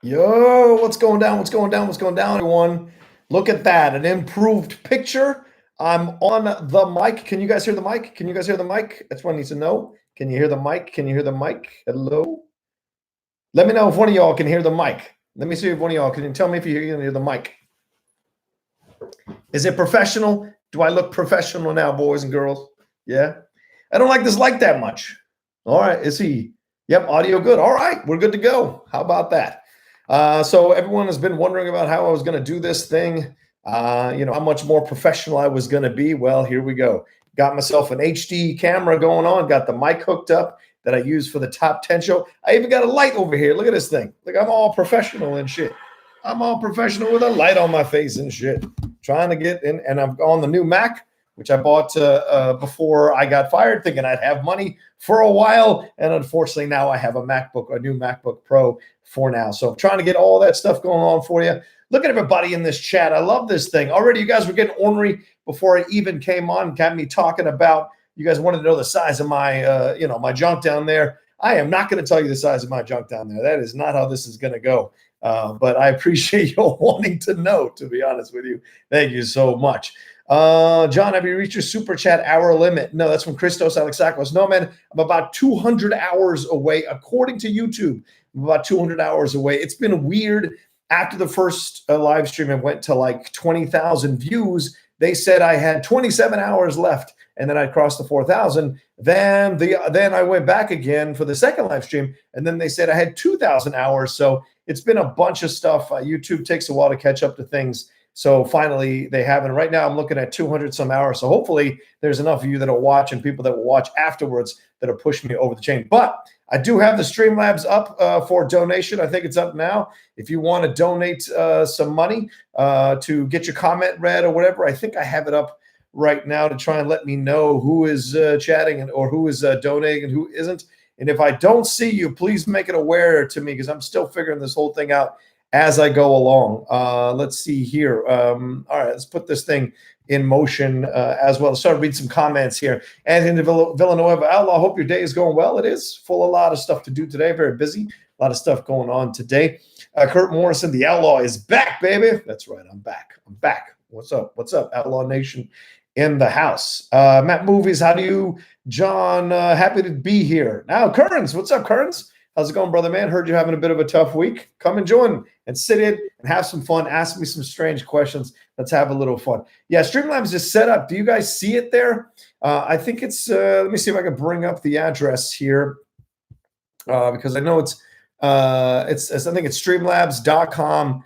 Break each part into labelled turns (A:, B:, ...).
A: Yo, what's going down? What's going down? What's going down, everyone? Look at that, an improved picture. I'm on the mic. Can you guys hear the mic? Can you guys hear the mic? That's what I need to know. Can you hear the mic? Can you hear the mic? Hello? Let me know if one of y'all can hear the mic. Let me see if one of y'all can tell me if you can hear the mic. Is it professional? Do I look professional now, boys and girls? Yeah. I don't like this light that much. All right. Is he? Yep. Audio good. All right. We're good to go. How about that? So everyone has been wondering about how I was going to do this thing. How much more professional I was going to be. Well, here we go. Got myself an HD camera going on. Got the mic hooked up that I use for the top 10 show. I even got a light over here. Look at this thing. Look, I'm all professional and shit. I'm all professional with a light on my face and shit. Trying to get in, and I'm on the new Mac, which I bought before I got fired, thinking I'd have money for a while. And unfortunately, now I have a new MacBook Pro for now. So I'm trying to get all that stuff going on for you. Look at everybody in this chat. I love this thing. Already, you guys were getting ornery before I even came on. Got me talking about, you guys wanted to know the size of my, my junk down there. I am not going to tell you the size of my junk down there. That is not how this is going to go. But I appreciate you wanting to know, to be honest with you. Thank you so much. John, have you reached your super chat hour limit? No, that's from Christos Alexakos. No, man, I'm about 200 hours away. According to YouTube, I'm about 200 hours away. It's been weird. After the first live stream, it went to like 20,000 views. They said I had 27 hours left, and then I crossed the 4,000. Then I went back again for the second live stream, and then they said I had 2,000 hours. So it's been a bunch of stuff. YouTube takes a while to catch up to things. So finally they haven't. Right now I'm looking at 200 some hours. So hopefully there's enough of you that'll watch and people that will watch afterwards that'll push me over the chain. But I do have the Streamlabs up for donation. I think it's up now. If you want to donate some money to get your comment read or whatever, I think I have it up right now to try and let me know who is chatting or who is donating and who isn't. And if I don't see you, please make it aware to me because I'm still figuring this whole thing out as I go along. Let's see here. All right, let's put this thing in motion as well. Let's start reading some comments here. Anthony Villanueva, Outlaw, hope your day is going well. It is full of a lot of stuff to do today. Very busy. A lot of stuff going on today. Kurt Morrison, the Outlaw is back, baby. That's right. I'm back. I'm back. What's up? What's up? Outlaw Nation in the house. Matt Movies, how do you, John? Happy to be here. Now, Kearns, what's up, Kearns? How's it going, brother, man? Heard you're having a bit of a tough week. Come and join and sit in and have some fun. Ask me some strange questions. Let's have a little fun. Yeah, Streamlabs is set up. Do you guys see it there? I think it's, let me see if I can bring up the address here because I know it's I think it's streamlabs.com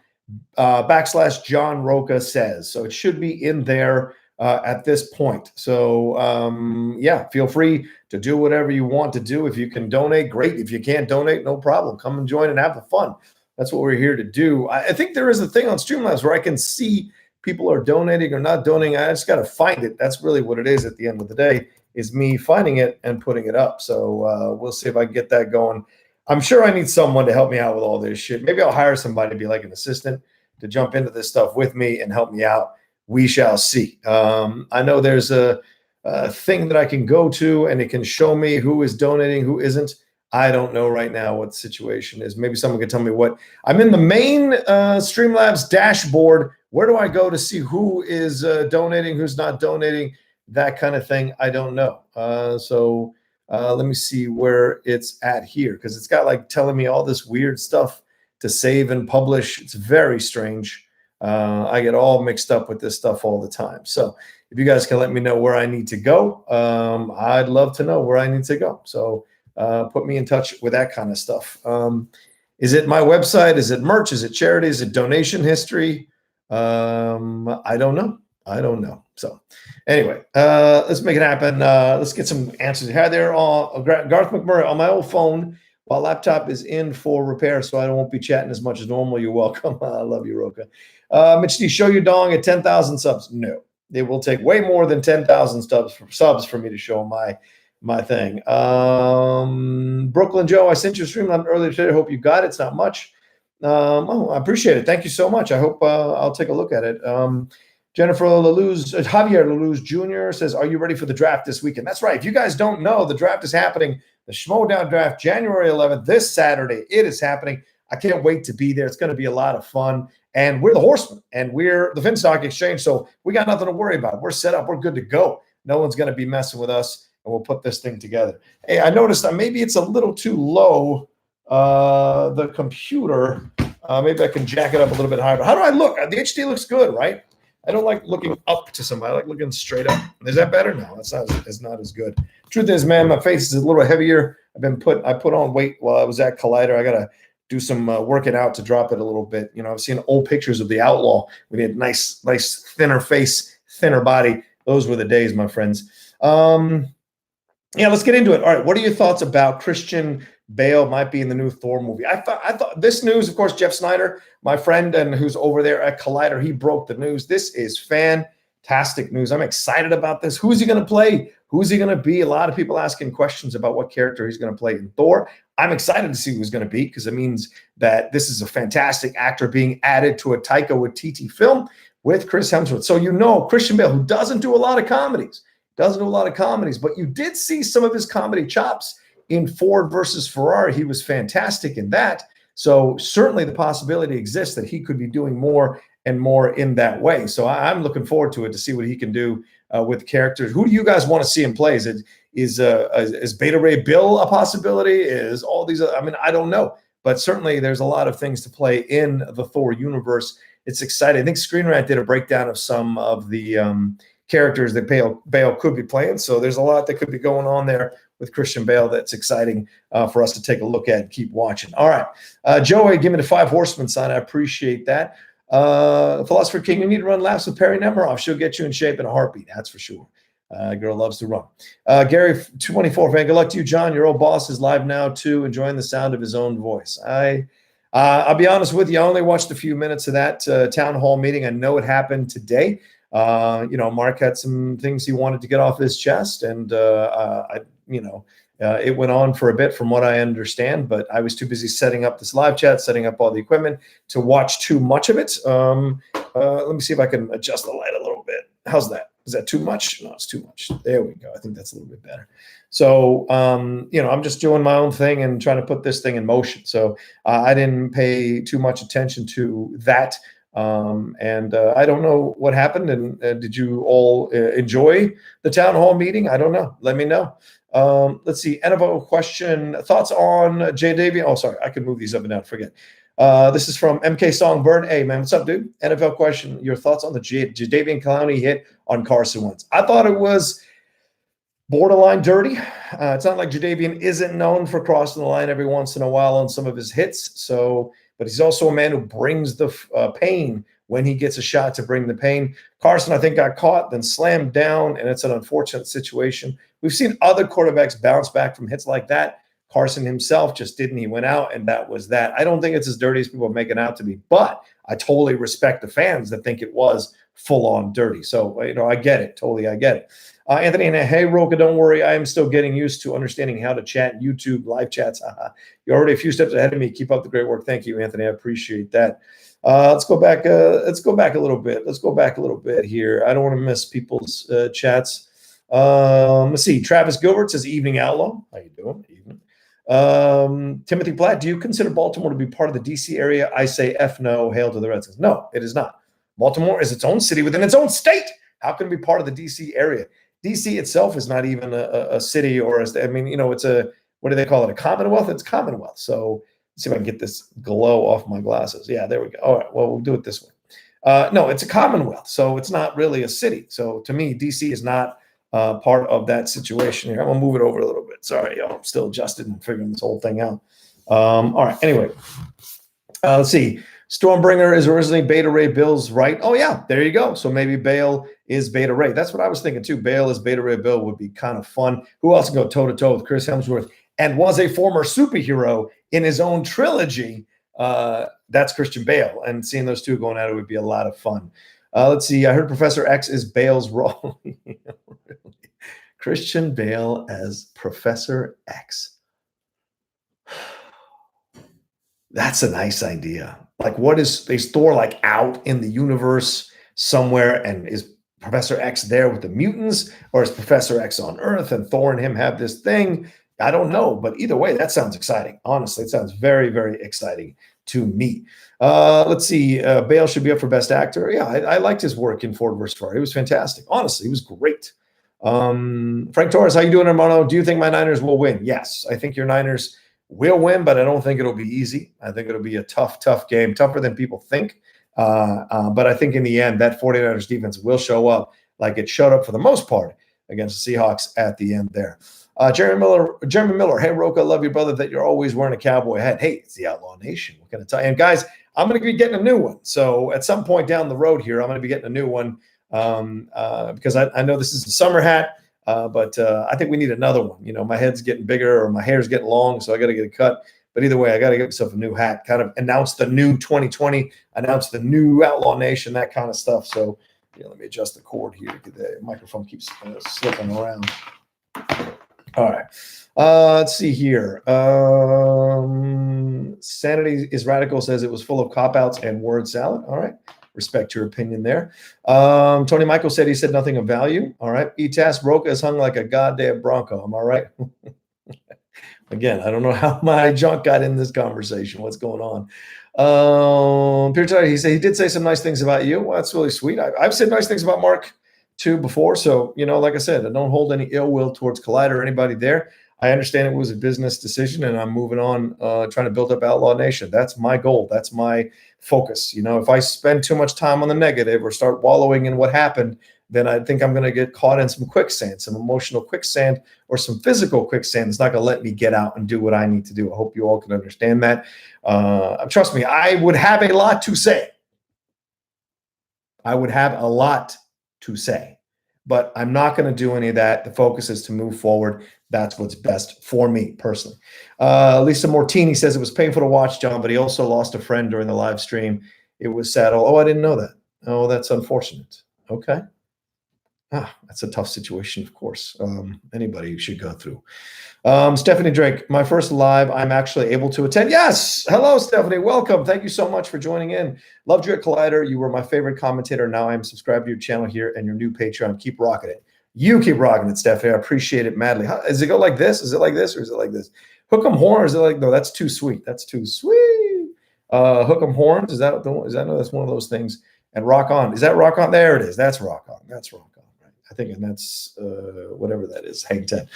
A: / John Rocha says. So it should be in there at this point. So yeah, feel free to do whatever you want to do. If you can donate, great. If you can't donate, no problem. Come and join and have the fun. That's what we're here to do. I think there is a thing on Streamlabs where I can see people are donating or not donating. I just got to find it. That's really what it is at the end of the day, is me finding it and putting it up. So we'll see if I can get that going. I'm sure I need someone to help me out with all this shit. Maybe I'll hire somebody to be like an assistant to jump into this stuff with me and help me out. We shall see. I know there's a thing that I can go to and it can show me who is donating, who isn't. I don't know right now what the situation is. Maybe someone could tell me what. I'm in the main Streamlabs dashboard. Where do I go to see who is donating, who's not donating, that kind of thing? I don't know. So let me see where it's at here because it's got like telling me all this weird stuff to save and publish. It's very strange. I get all mixed up with this stuff all the time. So if you guys can let me know where I need to go, I'd love to know where I need to go. So put me in touch with that kind of stuff. Is it my website? Is it merch? Is it charity? Is it donation history? I don't know. I don't know. So anyway, let's make it happen. Let's get some answers. Hi there, Garth McMurray on my old phone. While laptop is in for repair, so I won't be chatting as much as normal. You're welcome. I love you, Rocha. Mitch D, show your dong at 10,000 subs. No, it will take way more than 10,000 subs for me to show my thing. Brooklyn Joe, I sent you a streamline earlier today. I hope you got it. It's not much. I appreciate it. Thank you so much. I hope I'll take a look at it. Jennifer Javier Laluz Jr. says, are you ready for the draft this weekend? That's right. If you guys don't know, the draft is happening. The Schmoedown draft, January 11th, this Saturday. It is happening. I can't wait to be there. It's going to be a lot of fun. And we're the Horsemen, and we're the Finstock Exchange, so we got nothing to worry about. We're set up. We're good to go. No one's going to be messing with us, and we'll put this thing together. Hey, I noticed that maybe it's a little too low, the computer. Maybe I can jack it up a little bit higher. But how do I look? The HD looks good, right? I don't like looking up to somebody. I like looking straight up. Is that better? No, it's not as good. Truth is, man, my face is a little heavier. I put on weight while I was at Collider. I got to do some working out to drop it a little bit. You know, I've seen old pictures of the Outlaw. We had nice, thinner face, thinner body. Those were the days, my friends. Yeah, let's get into it. All right, what are your thoughts about Christian Bale might be in the new Thor movie? I thought this news, of course, Jeff Snyder, my friend and who's over there at Collider, he broke the news. This is fantastic news. I'm excited about this. Who's he going to play? Who's he going to be? A lot of people asking questions about what character he's going to play in Thor. I'm excited to see who he's going to be because it means that this is a fantastic actor being added to a Taika Waititi film with Chris Hemsworth. So you know Christian Bale, who doesn't do a lot of comedies, but you did see some of his comedy chops in Ford versus Ferrari. He was fantastic in that. So certainly the possibility exists that he could be doing more and more in that way. So I'm looking forward to it to see what he can do with characters. Who do you guys want to see him play? Is Beta Ray Bill a possibility? Is all these? I mean, I don't know, but certainly there's a lot of things to play in the Thor universe. It's exciting. I think Screen Rant did a breakdown of some of the characters that Bale could be playing. So there's a lot that could be going on there with Christian Bale that's exciting for us to take a look at and keep watching. All right. Joey, give me the 5 Horsemen sign. I appreciate that. Philosopher King, you need to run laps with Perry Nemiroff. She'll get you in shape in a heartbeat. That's for sure. Girl loves to run. Gary 24, fan, good luck to you, John. Your old boss is live now too, enjoying the sound of his own voice. I'll be honest with you. I only watched a few minutes of that town hall meeting. I know it happened today. Mark had some things he wanted to get off his chest, and it went on for a bit from what I understand, but I was too busy setting up this live chat, setting up all the equipment to watch too much of it. Let me see if I can adjust the light a little bit. How's that? Is that too much? No, it's too much. There we go. I think that's a little bit better. So, I'm just doing my own thing and trying to put this thing in motion. So I didn't pay too much attention to that. I don't know what happened. And did you all enjoy the town hall meeting? I don't know. Let me know. Let's see. NFL question. Thoughts on Jadeveon? Oh, sorry. I can move these up and down. Forget. This is from MK Songbird. Hey, man. What's up, dude? NFL question. Your thoughts on the Jadeveon Clowney hit on Carson Wentz? I thought it was borderline dirty. It's not like Jadeveon isn't known for crossing the line every once in a while on some of his hits. But he's also a man who brings the pain when he gets a shot to bring the pain. Carson, I think, got caught, then slammed down, and it's an unfortunate situation. We've seen other quarterbacks bounce back from hits like that. Carson himself just didn't. He went out, and that was that. I don't think it's as dirty as people are making out to be, but I totally respect the fans that think it was full-on dirty. So, I get it. Totally, I get it. Anthony, hey, Rocha, don't worry. I am still getting used to understanding how to chat YouTube live chats. You're already a few steps ahead of me. Keep up the great work. Thank you, Anthony. I appreciate that. Let's go back. Let's go back a little bit. Let's go back a little bit here. I don't want to miss people's chats. Let's see. Travis Gilbert says, "Evening, Outlaw. How you doing? Evening." Timothy Platt, do you consider Baltimore to be part of the DC area? I say F no. Hail to the Redskins. No, it is not. Baltimore is its own city within its own state. How can it be part of the DC area? DC itself is not even a city or it's a, what do they call it? A commonwealth? It's commonwealth. So let's see if I can get this glow off my glasses. Yeah, there we go. All right, well, we'll do it this way. No, it's a commonwealth. So it's not really a city. So to me, DC is not part of that situation here. I'm going to move it over a little bit. Sorry, y'all. I'm still adjusting and figuring this whole thing out. All right, anyway. Let's see. Stormbringer is originally Beta Ray Bill's right. Oh, yeah, there you go. So maybe Bale is Beta Ray. That's what I was thinking, too. Bale is Beta Ray Bill would be kind of fun. Who else can go toe-to-toe with Chris Hemsworth and was a former superhero in his own trilogy? That's Christian Bale. And seeing those two going at it would be a lot of fun. Let's see. I heard Professor X is Bale's role. Christian Bale as Professor X. That's a nice idea. Like, what is Thor like out in the universe somewhere, and is Professor X there with the mutants, or is Professor X on Earth and Thor and him have this thing? I don't know, but either way, that sounds exciting. Honestly, it sounds very, very exciting to me. Let's see. Bale should be up for Best Actor. Yeah, I liked his work in Ford vs. Ferrari. It was fantastic. Honestly, it was great. Frank Torres, how you doing, hermano? Do you think my Niners will win? Yes, I think your Niners will win, but I don't think it'll be easy. I think it'll be a tough game, tougher than people think. But I think in the end, that 49ers defense will show up like it showed up for the most part against the Seahawks at the end there. Jeremy Miller, hey, Rocha, love you, brother, that you're always wearing a cowboy hat. Hey, it's the Outlaw Nation. What can I tell you? And guys, I'm going to be getting a new one. So at some point down the road here, I'm going to be getting a new one because I know this is a summer hat, but I think we need another one. You know, my head's getting bigger or my hair's getting long, so I got to get it cut. But either way, I got to get myself a new hat, kind of announce the new 2020, announce the new Outlaw Nation, that kind of stuff. So let me adjust the cord here. The microphone keeps slipping around. All right. Let's see here. Sanity is Radical says it was full of cop-outs and word salad. All right. Respect your opinion there. Tony Michael said he said nothing of value. All right. E-Task Rocha is hung like a goddamn Bronco. Am I right? Again, I don't know how my junk got in this conversation. What's going on? Peter, he did say some nice things about you. Well, that's really sweet. I've said nice things about Mark too before. So, like I said, I don't hold any ill will towards Collider or anybody there. I understand it was a business decision and I'm moving on, trying to build up Outlaw Nation. That's my goal. That's my focus. If I spend too much time on the negative or start wallowing in what happened, then I think I'm going to get caught in some quicksand, some emotional quicksand or some physical quicksand. It's not going to let me get out and do what I need to do. I hope you all can understand that. Trust me, I would have a lot to say. But I'm not going to do any of that. The focus is to move forward. That's what's best for me personally. Lisa Mortini says it was painful to watch, John, but he also lost a friend during the live stream. It was sad. Oh, I didn't know that. Oh, that's unfortunate. Okay. That's a tough situation, of course. Anybody should go through. Stephanie Drake, my first live, I'm actually able to attend. Yes. Hello, Stephanie. Welcome. Thank you so much for joining in. Loved you at Collider. You were my favorite commentator. Now I'm subscribed to your channel here and your new Patreon. Keep rocking it. You keep rocking it, Stephanie. I appreciate it madly. Does it go like this? Is it like this or is it like this? Hook 'em horn, or is it like, no, that's too sweet. That's too sweet. Hook 'em horns. Is that no, that's one of those things. And rock on. Is that rock on? There it is. That's rock on. That's rock on. I think, and that's whatever that is. Hang 10.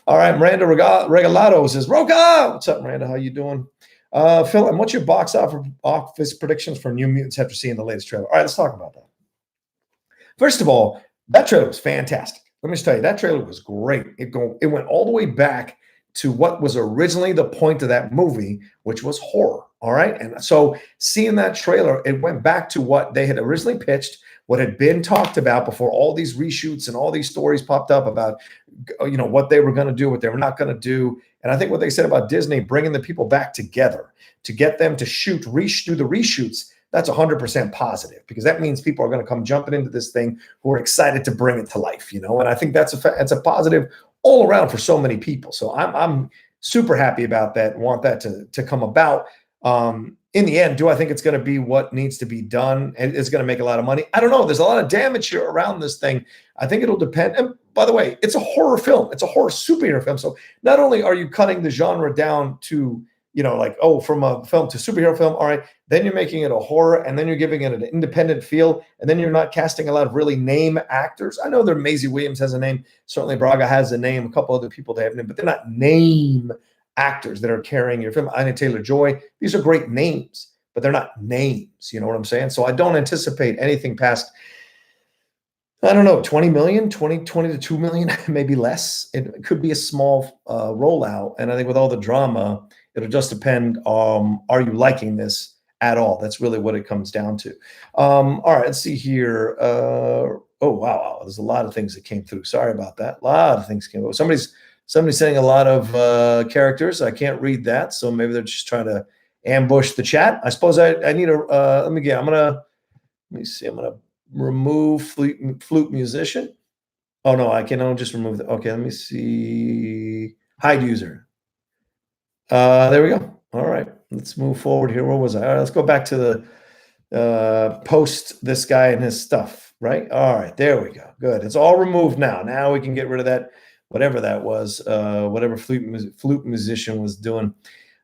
A: All right, Miranda Regalado says, Rocha! What's up, Miranda? How you doing? Phil, and what's your box office predictions for New Mutants after seeing the latest trailer? All right, let's talk about that. First of all, that trailer was fantastic. Let me just tell you, that trailer was great. It went all the way back to what was originally the point of that movie, which was horror. All right, and so seeing that trailer, it went back to what they had originally pitched, what had been talked about before all these reshoots and all these stories popped up about, what they were going to do, what they were not going to do. And I think what they said about Disney, bringing the people back together to get them to do the reshoots, that's 100% positive, because that means people are going to come jumping into this thing who are excited to bring it to life, and I think that's a positive all around for so many people. So I'm super happy about that and want that to come about. In the end, do I think it's going to be what needs to be done and it's going to make a lot of money? I don't know. There's a lot of damage here around this thing. I think it'll depend. And by the way, it's a horror film. It's a horror superhero film. So not only are you cutting the genre down to, from a film to superhero film, all right, then you're making it a horror and then you're giving it an independent feel. And then you're not casting a lot of really name actors. I know that Maisie Williams has a name. Certainly Braga has a name. A couple other people they have a name, but they're not name actors that are carrying your film. Anya Taylor-Joy, these are great names, but they're not names. You know what I'm saying? So I don't anticipate anything past, I don't know, 20 to 2 million, maybe less. It could be a small rollout. And I think with all the drama, it'll just depend, are you liking this at all? That's really what it comes down to. All right, let's see here. Oh, wow. There's a lot of things that came through. Sorry about that. A lot of things came through. Somebody's saying a lot of characters. I can't read that, so maybe they're just trying to ambush the chat. I suppose I need a. Let me see. I'm gonna remove flute musician. Oh no, I can just remove the. Okay, let me see. Hide user. There we go. All right, let's move forward here. Where was I? All right, let's go back to the post this guy and his stuff. Right. All right, there we go. Good. It's all removed now. Now we can get rid of that. Whatever that was, whatever flute musician was doing.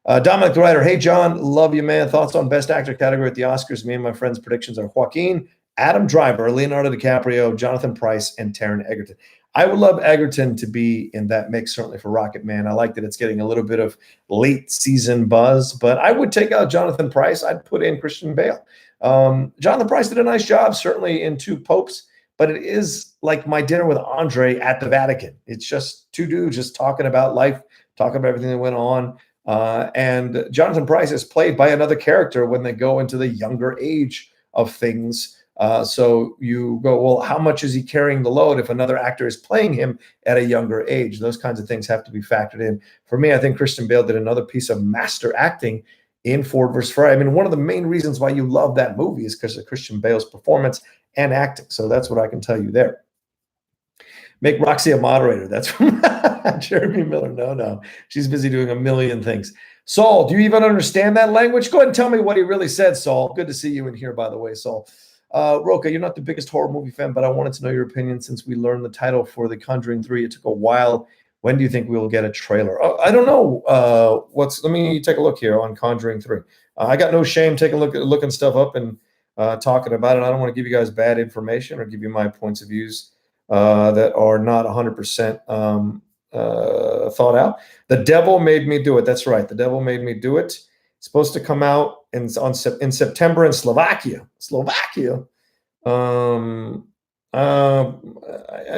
A: Dominic the writer, hey John, love you, man. Thoughts on best actor category at the Oscars? Me and my friends' predictions are Joaquin, Adam Driver, Leonardo DiCaprio, Jonathan Pryce, and Taron Egerton. I would love Egerton to be in that mix, certainly for Rocket Man. I like that it's getting a little bit of late season buzz, but I would take out Jonathan Pryce. I'd put in Christian Bale. Jonathan Pryce did a nice job, certainly in Two Popes, but it is like My Dinner with Andre at the Vatican. It's just two dudes just talking about life, talking about everything that went on. And Jonathan Pryce is played by another character when they go into the younger age of things. So you go, well, how much is he carrying the load if another actor is playing him at a younger age? Those kinds of things have to be factored in. For me, I think Christian Bale did another piece of master acting in Ford vs. Ferrari. I mean, one of the main reasons why you love that movie is because of Christian Bale's performance and acting. So that's what I can tell you there. Make Roxy a moderator. That's from Jeremy Miller. No. She's busy doing a million things. Saul, do you even understand that language? Go ahead and tell me what he really said, Saul. Good to see you in here, by the way, Saul. Rocha, you're not the biggest horror movie fan, but I wanted to know your opinion since we learned the title for the Conjuring 3. It took a while. When do you think we will get a trailer? I don't know. Let me take a look here on Conjuring 3. I got no shame taking a look at looking stuff up and talking about it. I don't want to give you guys bad information or give you my points of views that are not 100% thought out. The Devil Made Me Do It. That's right. The Devil Made Me Do It. It's supposed to come out in September in Slovakia. I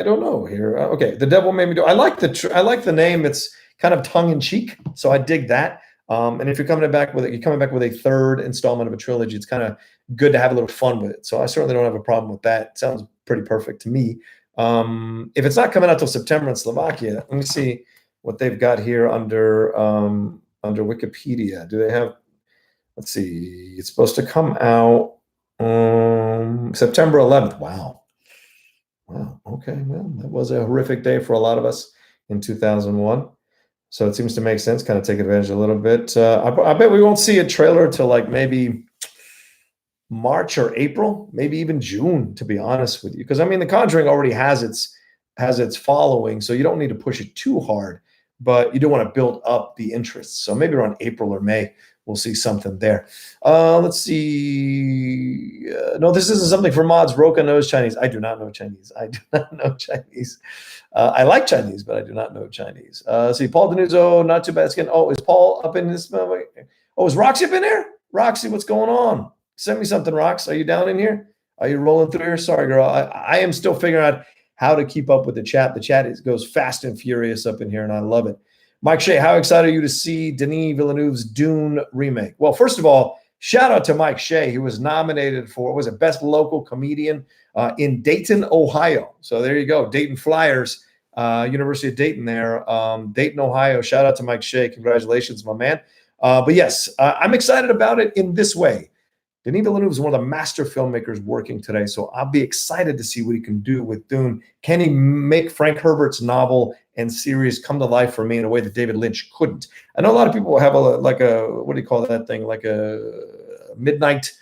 A: don't know here. Okay, The Devil Made Me Do It. I like the name. It's kind of tongue in cheek, so I dig that. And if you're coming back with a third installment of a trilogy, it's kind of good to have a little fun with it. So I certainly don't have a problem with that. It sounds pretty perfect to me. If it's not coming out till September in Slovakia, let me see what they've got here under Wikipedia. Do they have? Let's see. It's supposed to come out September 11th. Wow. Okay. Well, that was a horrific day for a lot of us in 2001. So it seems to make sense. Kind of take advantage a little bit. I bet we won't see a trailer till like maybe March or April, maybe even June, to be honest with you. Because I mean, The Conjuring already has its following, so you don't need to push it too hard, but you do want to build up the interest. So maybe around April or May, we'll see something there. Let's see. No, this isn't something for mods. Rocha knows Chinese. I do not know Chinese. I like Chinese, but I do not know Chinese. See, Paul Denuzzo, not too bad skin. Oh, is Paul up in this? Oh, is Roxy up in there? Roxy, what's going on? Send me something, Rox. Are you down in here? Are you rolling through here? Sorry, girl. I am still figuring out how to keep up with the chat. The chat goes fast and furious up in here, and I love it. Mike Shea, how excited are you to see Denis Villeneuve's Dune remake? Well, first of all, shout out to Mike Shea, who was nominated for, was it Best Local Comedian in Dayton, Ohio. So there you go. Dayton Flyers, University of Dayton there. Dayton, Ohio. Shout out to Mike Shea. Congratulations, my man. But yes, I'm excited about it in this way. Denis Villeneuve is one of the master filmmakers working today, so I'll be excited to see what he can do with Dune. Can he make Frank Herbert's novel and series come to life for me in a way that David Lynch couldn't? I know a lot of people have what do you call that thing? Like a midnight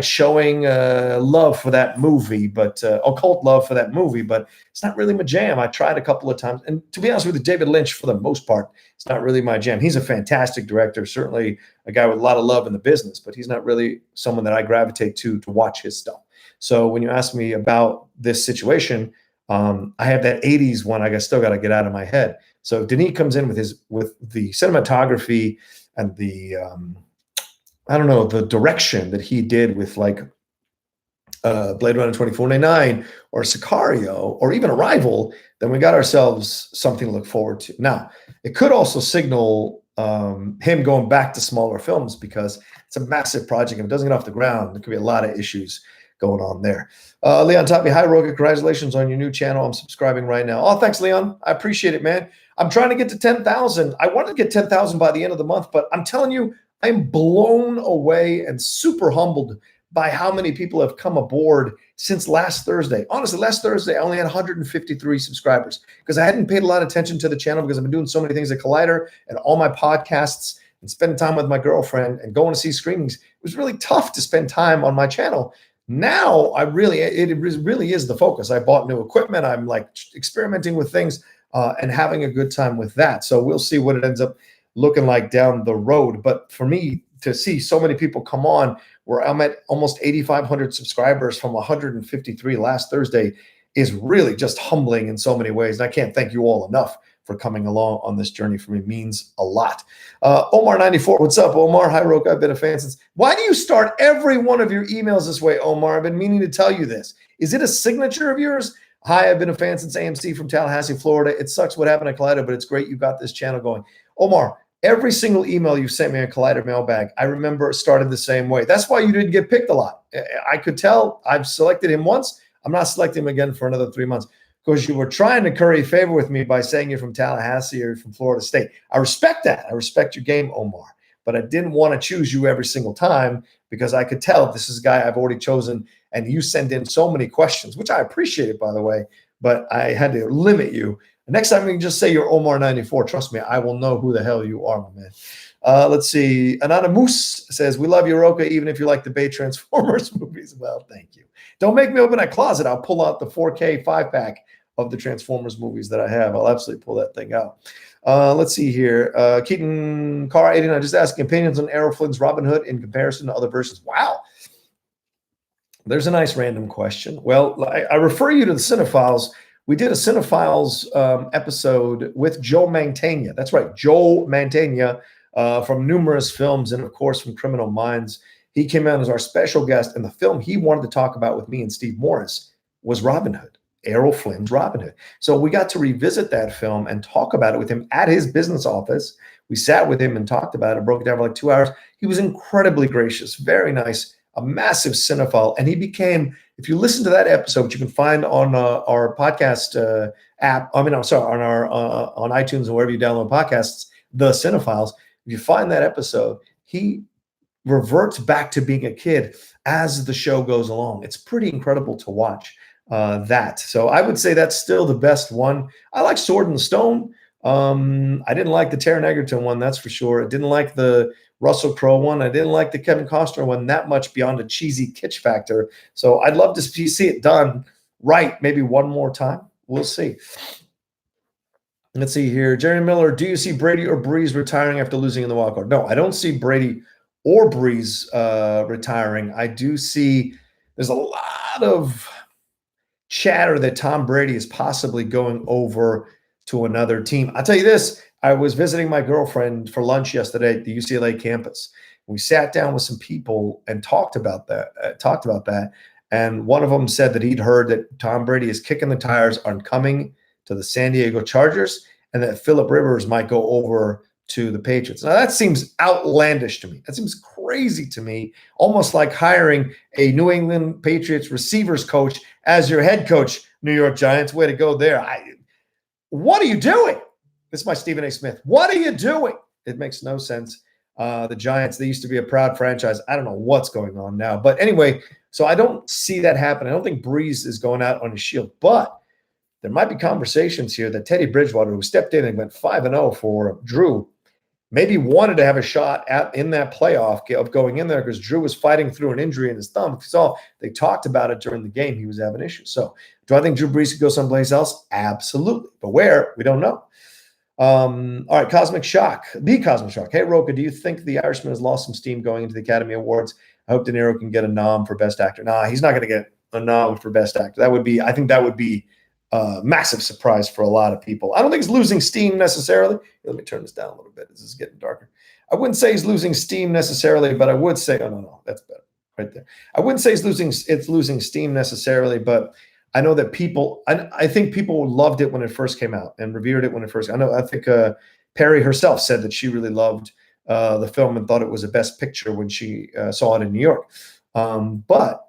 A: showing love for that movie, but occult love for that movie, but it's not really my jam. I tried a couple of times, and to be honest with you, David Lynch, for the most part, it's not really my jam. He's a fantastic director, certainly a guy with a lot of love in the business, but he's not really someone that I gravitate to watch his stuff. So when you ask me about this situation, I have that 80s one I still got to get out of my head. So Denis comes in with the cinematography and the the direction that he did with like Blade Runner 2049 or Sicario or even Arrival, then we got ourselves something to look forward to. Now, it could also signal him going back to smaller films because it's a massive project. If it doesn't get off the ground, there could be a lot of issues going on there. Leon Toppy, hi, Rocha. Congratulations on your new channel. I'm subscribing right now. Oh, thanks, Leon. I appreciate it, man. I'm trying to get to 10,000. I wanted to get 10,000 by the end of the month, but I'm telling you, I'm blown away and super humbled by how many people have come aboard since last Thursday. Honestly, last Thursday, I only had 153 subscribers because I hadn't paid a lot of attention to the channel because I've been doing so many things at Collider and all my podcasts and spending time with my girlfriend and going to see screenings. It was really tough to spend time on my channel. Now, it really is the focus. I bought new equipment. I'm like experimenting with things and having a good time with that. So we'll see what it ends up looking like down the road. But for me to see so many people come on, where I'm at almost 8,500 subscribers from 153 last Thursday, is really just humbling in so many ways. And I can't thank you all enough for coming along on this journey. For me, it means a lot. Omar94, what's up, Omar? Hi, Rocha. I've been a fan since. Why do you start every one of your emails this way, Omar? I've been meaning to tell you this. Is it a signature of yours? Hi, I've been a fan since AMC from Tallahassee, Florida. It sucks what happened at Collider, but it's great you got this channel going. Omar, every single email you sent me on Collider mailbag, I remember it started the same way. That's why you didn't get picked a lot. I could tell. I've selected him once. I'm not selecting him again for another 3 months because you were trying to curry favor with me by saying you're from Tallahassee or from Florida State. I respect that. I respect your game, Omar. But I didn't want to choose you every single time because I could tell this is a guy I've already chosen, and you send in so many questions, which I appreciate, by the way, but I had to limit you. Next time you can just say you're Omar94. Trust me, I will know who the hell you are, my man. Let's see. Anonymous says, we love you, Rocha, even if you like the Bay Transformers movies. Well, thank you. Don't make me open that closet. I'll pull out the 4K 5-pack of the Transformers movies that I have. I'll absolutely pull that thing out. Let's see here. Keaton Car 89 just asking opinions on Errol Flynn's Robin Hood in comparison to other versions. Wow. There's a nice random question. Well, I refer you to the Cinephiles. We did a Cinephiles episode with Joe Mantegna. That's right, Joe Mantegna from numerous films and, of course, from Criminal Minds. He came out as our special guest, and the film he wanted to talk about with me and Steve Morris was Robin Hood, Errol Flynn's Robin Hood. So we got to revisit that film and talk about it with him at his business office. We sat with him and talked about it, broke it down for like 2 hours. He was incredibly gracious, very nice, a massive cinephile. And he became, if you listen to that episode, which you can find on our podcast app, on iTunes and wherever you download podcasts, The Cinephiles, if you find that episode, he reverts back to being a kid as the show goes along. It's pretty incredible to watch that. So I would say that's still the best one. I like Sword and Stone. I didn't like the Taron Egerton one, that's for sure. I didn't like the Russell Crowe one. I didn't like the Kevin Costner one that much beyond a cheesy kitsch factor. So I'd love to see it done right maybe one more time. We'll see. Let's see here. Jerry Miller, do you see Brady or Breeze retiring after losing in the wild card? No, I don't see Brady or Breeze retiring. I do see there's a lot of chatter that Tom Brady is possibly going over to another team. I'll tell you this. I was visiting my girlfriend for lunch yesterday at the UCLA campus. We sat down with some people and talked about that. And one of them said that he'd heard that Tom Brady is kicking the tires on coming to the San Diego Chargers and that Phillip Rivers might go over to the Patriots. Now, that seems outlandish to me. That seems crazy to me, almost like hiring a New England Patriots receivers coach as your head coach, New York Giants. Way to go there. What are you doing? This is my Stephen A. Smith. What are you doing? It makes no sense. The Giants, they used to be a proud franchise. I don't know what's going on now. But anyway, so I don't see that happen. I don't think Breeze is going out on his shield. But there might be conversations here that Teddy Bridgewater, who stepped in and went 5-0 for Drew, maybe wanted to have a shot in that playoff of going in there because Drew was fighting through an injury in his thumb. If you saw, they talked about it during the game. He was having issues. So do I think Drew Brees could go someplace else? Absolutely. But where? We don't know. All right, Cosmic Shock. The Cosmic Shock. Hey, Rocha, do you think The Irishman has lost some steam going into the Academy Awards? I hope De Niro can get a nom for Best Actor. Nah, he's not going to get a nom for Best Actor. I think that would be a massive surprise for a lot of people. I don't think he's losing steam necessarily. Let me turn this down a little bit. This is getting darker. I wouldn't say he's losing steam necessarily, but I would say, oh, no, that's better right there. I wouldn't say it's losing steam necessarily, but I know that I think people loved it when it first came out and revered it when it first. I think Perry herself said that she really loved the film and thought it was a best picture when she saw it in New York. But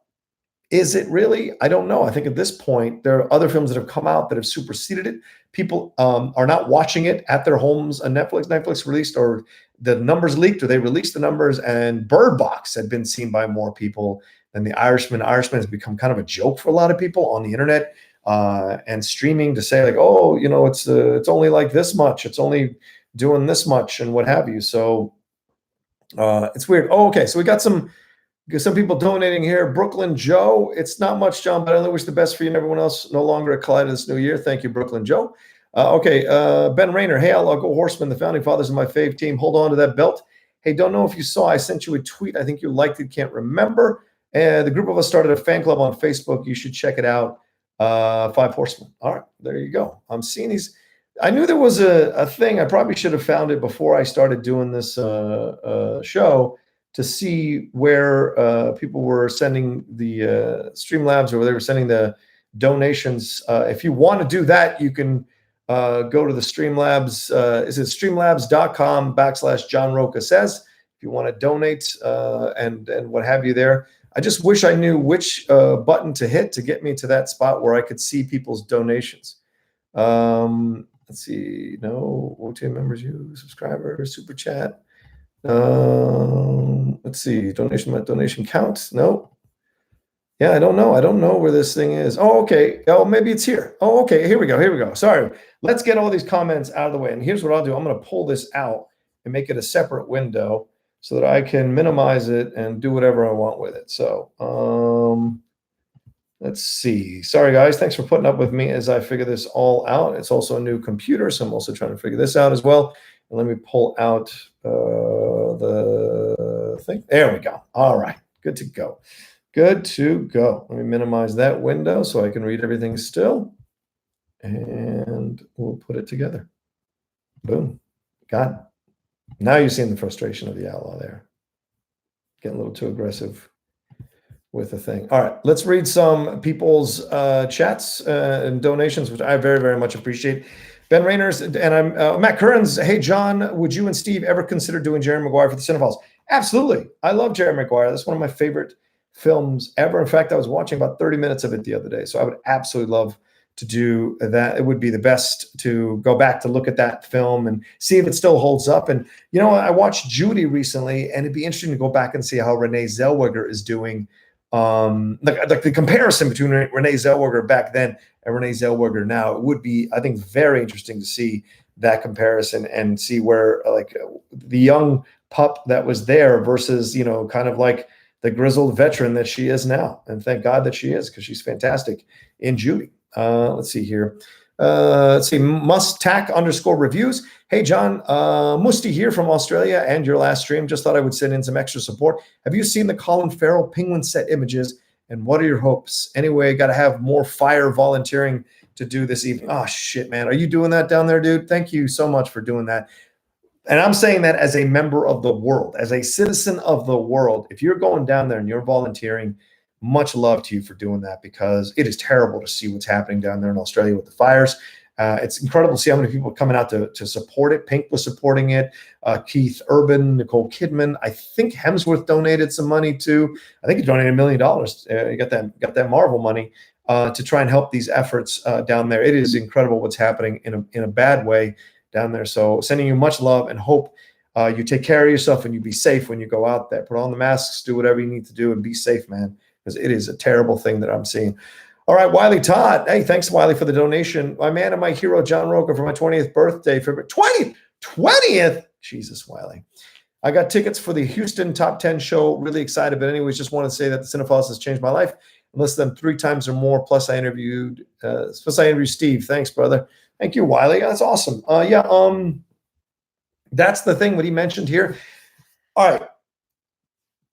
A: is it really? I don't know. I think at this point, there are other films that have come out that have superseded it. People are not watching it at their homes on Netflix. Netflix released, or the numbers leaked, or they released the numbers, and Bird Box had been seen by more people than The Irishman. Irishman has become kind of a joke for a lot of people on the internet and streaming to say like, oh, it's only like this much. It's only doing this much and what have you. So it's weird. Oh, okay. So we got some people donating here. Brooklyn Joe, it's not much, John, but I only wish the best for you and everyone else no longer at Collider this new year. Thank you, Brooklyn Joe. Okay, Ben Rayner. Hey, Outlaw Horseman, the founding fathers of my fave team. Hold on to that belt. Hey, don't know if you saw, I sent you a tweet. I think you liked it, can't remember. And the group of us started a fan club on Facebook. You should check it out. Five Horsemen. All right, there you go. I'm seeing these. I knew there was a thing. I probably should have found it before I started doing this show to see where people were sending the Streamlabs, or they were sending the donations. If you want to do that, you can go to the Streamlabs. Is it streamlabs.com/John Rocha says? If you want to donate and what have you there. I just wish I knew which button to hit to get me to that spot where I could see people's donations. Let's see. No, OTA members, you subscribers, super chat. Let's see. Donation count. No. Yeah, I don't know. I don't know where this thing is. Oh, okay. Oh, maybe it's here. Oh, okay. Here we go. Here we go. Sorry. Let's get all these comments out of the way. And here's what I'll do. I'm going to pull this out and make it a separate window so that I can minimize it and do whatever I want with it. So let's see. Sorry, guys. Thanks for putting up with me as I figure this all out. It's also a new computer, so I'm also trying to figure this out as well. And let me pull out the thing. There we go. All right. Good to go. Good to go. Let me minimize that window so I can read everything still. And we'll put it together. Boom. Got it. Now you're seeing the frustration of the Outlaw there. Getting a little too aggressive with the thing. All right, let's read some people's chats and donations, which I very, very much appreciate. Ben Rayners and I'm Matt Currens. Hey, John, would you and Steve ever consider doing Jerry Maguire for the Cinephiles? Absolutely. I love Jerry Maguire. That's one of my favorite films ever. In fact, I was watching about 30 minutes of it the other day. So I would absolutely love to do that. It would be the best to go back to look at that film and see if it still holds up. And, you know, I watched Judy recently, and it'd be interesting to go back and see how Renee Zellweger is doing. Like the comparison between Renee Zellweger back then and Renee Zellweger now, it would be, I think, very interesting to see that comparison and see where like the young pup that was there versus, you know, kind of like the grizzled veteran that she is now. And thank God that she is, because she's fantastic in Judy. Let's see here. Let's see. Mustack_reviews. Hey, John, Musti here from Australia and your last stream. Just thought I would send in some extra support. Have you seen the Colin Farrell Penguin set images? And what are your hopes? Anyway, got to have more fire volunteering to do this evening. Oh, shit, man. Are you doing that down there, dude? Thank you so much for doing that. And I'm saying that as a member of the world, as a citizen of the world. If you're going down there and you're volunteering, much love to you for doing that, because it is terrible to see what's happening down there in Australia with the fires. It's incredible to see how many people are coming out to support it. Pink was supporting it. Keith Urban, Nicole Kidman. I think Hemsworth donated some money too. I think he donated $1 million. You got that Marvel money to try and help these efforts down there. It is incredible what's happening in a bad way down there. So sending you much love and hope you take care of yourself and you be safe when you go out there. Put on the masks, do whatever you need to do, and be safe, man, because it is a terrible thing that I'm seeing. All right, Wiley Todd. Hey, thanks, Wiley, for the donation. My man and my hero, John Rocha, for my 20th birthday. February 20th? Jesus, Wiley. I got tickets for the Houston Top 10 show. Really excited. But anyways, just want to say that the Cinephiles has changed my life. I listened to them 3 times or more. Plus, I interviewed Steve. Thanks, brother. Thank you, Wiley. That's awesome. That's the thing what he mentioned here. All right.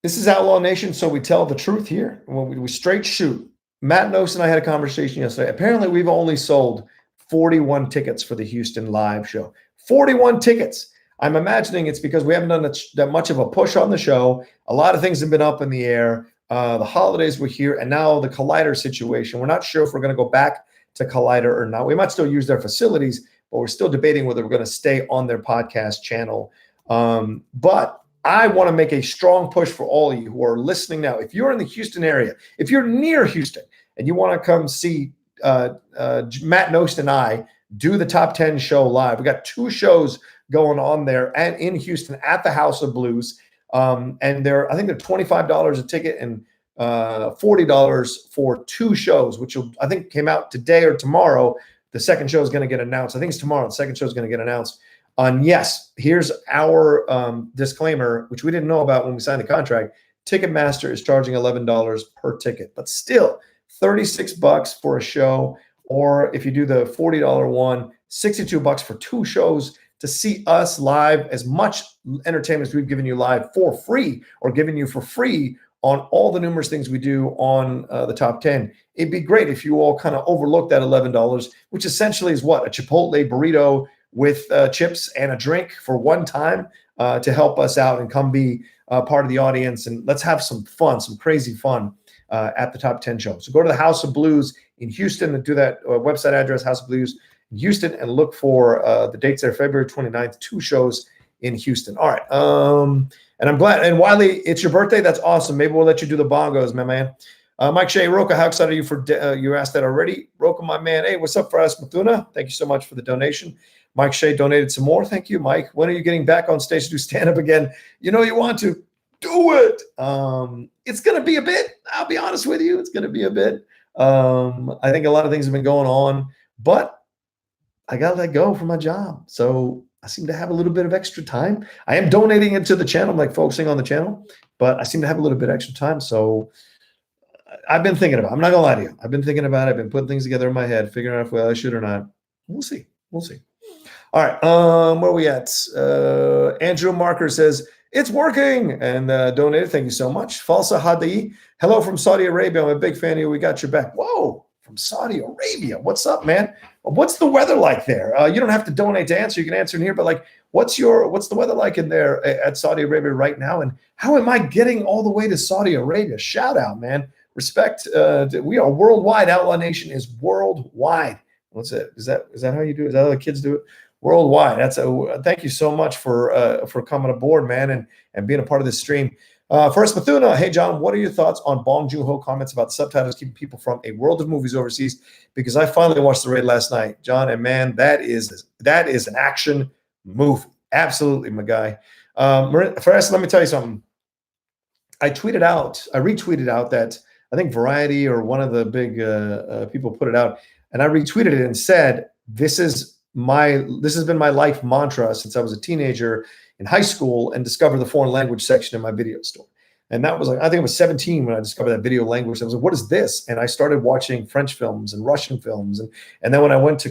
A: This is Outlaw Nation, so we tell the truth here. We straight shoot. Matt Nose and I had a conversation yesterday. Apparently, we've only sold 41 tickets for the Houston live show. 41 tickets. I'm imagining it's because we haven't done that much of a push on the show. A lot of things have been up in the air. The holidays were here, and now the Collider situation. We're not sure if we're going to go back to Collider or not. We might still use their facilities, but we're still debating whether we're going to stay on their podcast channel. But I want to make a strong push for all of you who are listening now. If you're in the Houston area, if you're near Houston and you want to come see Matt Nost and I do the Top 10 show live, we got 2 shows going on there and in Houston at the House of Blues. And I think they're $25 a ticket and $40 for 2 shows, which I think came out today or tomorrow. The second show is going to get announced. I think it's tomorrow. The second show is going to get announced. Yes, here's our disclaimer, which we didn't know about when we signed the contract. Ticketmaster is charging $11 per ticket, but still $36 for a show. Or if you do the $40 one, $62 for 2 shows to see us live, as much entertainment as we've given you live for free, or given you for free on all the numerous things we do on the top 10. It'd be great if you all kind of overlooked that $11, which essentially is what? A Chipotle burrito with chips and a drink for one time, to help us out and come be part of the audience. And let's have some fun, some crazy fun at the top 10 show. So go to the House of Blues in Houston and do that website address, House of Blues in Houston, and look for the dates there, February 29th, 2 shows in Houston. All right. And I'm glad. And Wiley, it's your birthday. That's awesome. Maybe we'll let you do the bongos, my man. Mike Shea, Rocha, how excited are you for, you asked that already. Rocha, my man. Hey, what's up for us, Matuna? Thank you so much for the donation. Mike Shea donated some more. Thank you, Mike. When are you getting back on stage to do stand-up again? You know you want to. Do it. It's going to be a bit. I'll be honest with you. It's going to be a bit. I think a lot of things have been going on, but I got to let go from my job. So I seem to have a little bit of extra time. I am donating it to the channel, like focusing on the channel, but I seem to have a little bit extra time. So I've been thinking about it. I'm not going to lie to you. I've been thinking about it. I've been putting things together in my head, figuring out if I should or not. We'll see. We'll see. All right. Where are we at? Andrew Marker says, it's working, and donated. Thank you so much. Falsa Hadi. Hello from Saudi Arabia. I'm a big fan of you. We got your back. Whoa, from Saudi Arabia. What's up, man? What's the weather like there? You don't have to donate to answer. You can answer in here, but like, what's the weather like in there at Saudi Arabia right now? And how am I getting all the way to Saudi Arabia? Shout out, man. Respect. We are worldwide. Outlaw Nation is worldwide. What's it? Is that how you do it? Is that how the kids do it? Worldwide. That's thank you so much for coming aboard, man, and being a part of this stream. First, Bethuna, hey John, what are your thoughts on Bong Joon-ho comments about subtitles keeping people from a world of movies overseas? Because I finally watched The Raid last night, John, and man, that is an action movie. Absolutely, my guy. First, let me tell you something. I retweeted out that I think Variety or one of the big people put it out, and I retweeted it and said, this has been my life mantra since I was a teenager in high school and discovered the foreign language section in my video store. And that was like, I think I was 17 when I discovered that video language. I was like, what is this? And I started watching French films and Russian films. And then when I went to,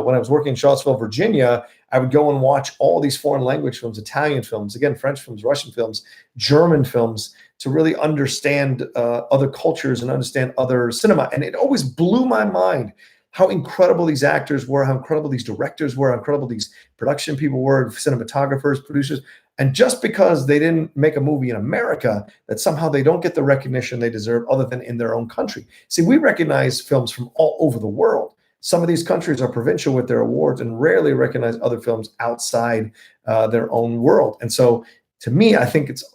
A: when I was working in Charlottesville, Virginia, I would go and watch all these foreign language films, Italian films, again, French films, Russian films, German films, to really understand other cultures and understand other cinema. And it always blew my mind how incredible these actors were, how incredible these directors were, how incredible these production people were, cinematographers, producers. And just because they didn't make a movie in America, that somehow they don't get the recognition they deserve other than in their own country. See, we recognize films from all over the world. Some of these countries are provincial with their awards and rarely recognize other films outside their own world. And so to me, I think it's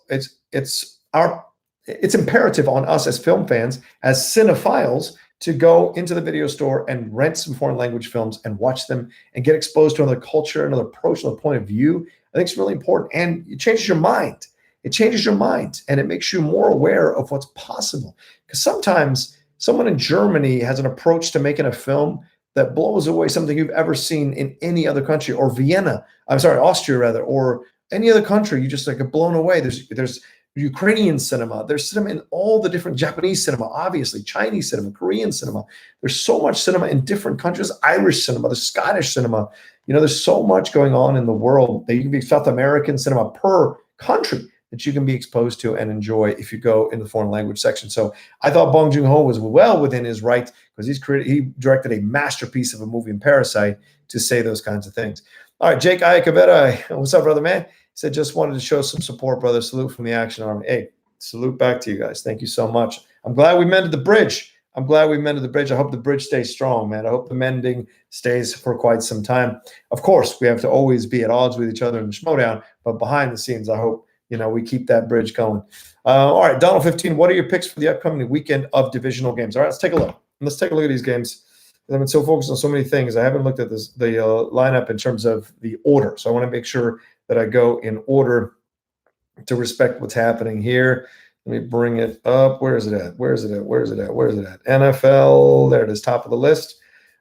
A: imperative on us as film fans, as cinephiles, to go into the video store and rent some foreign language films and watch them and get exposed to another culture, another approach, another point of view. I think it's really important. And it changes your mind. It changes your mind, and it makes you more aware of what's possible. Because sometimes someone in Germany has an approach to making a film that blows away something you've ever seen in any other country, or Austria rather, or any other country. You just like get blown away. There's Ukrainian cinema, there's cinema in all the different, Japanese cinema, obviously, Chinese cinema, Korean cinema. There's so much cinema in different countries, Irish cinema, there's Scottish cinema. You know, there's so much going on in the world that you can be South American cinema per country that you can be exposed to and enjoy if you go in the foreign language section. So I thought Bong Joon-ho was well within his right, because he directed a masterpiece of a movie in Parasite to say those kinds of things. All right, Jake Iacavetta, what's up, brother, man? Said, just wanted to show some support, brother. Salute from the Action Army. Hey, salute back to you guys. Thank you so much. I'm glad we mended the bridge. I hope the bridge stays strong, man. I hope the mending stays for quite some time. Of course, we have to always be at odds with each other in the Schmoedown, but behind the scenes, I hope, we keep that bridge going. All right, Donald 15, what are your picks for the upcoming weekend of divisional games? All right, let's take a look. Let's take a look at these games. I've been so focused on so many things. I haven't looked at the lineup in terms of the order. So I want to make sure that I go in order to respect what's happening here. Let me bring it up. Where is it at? NFL. There it is, top of the list.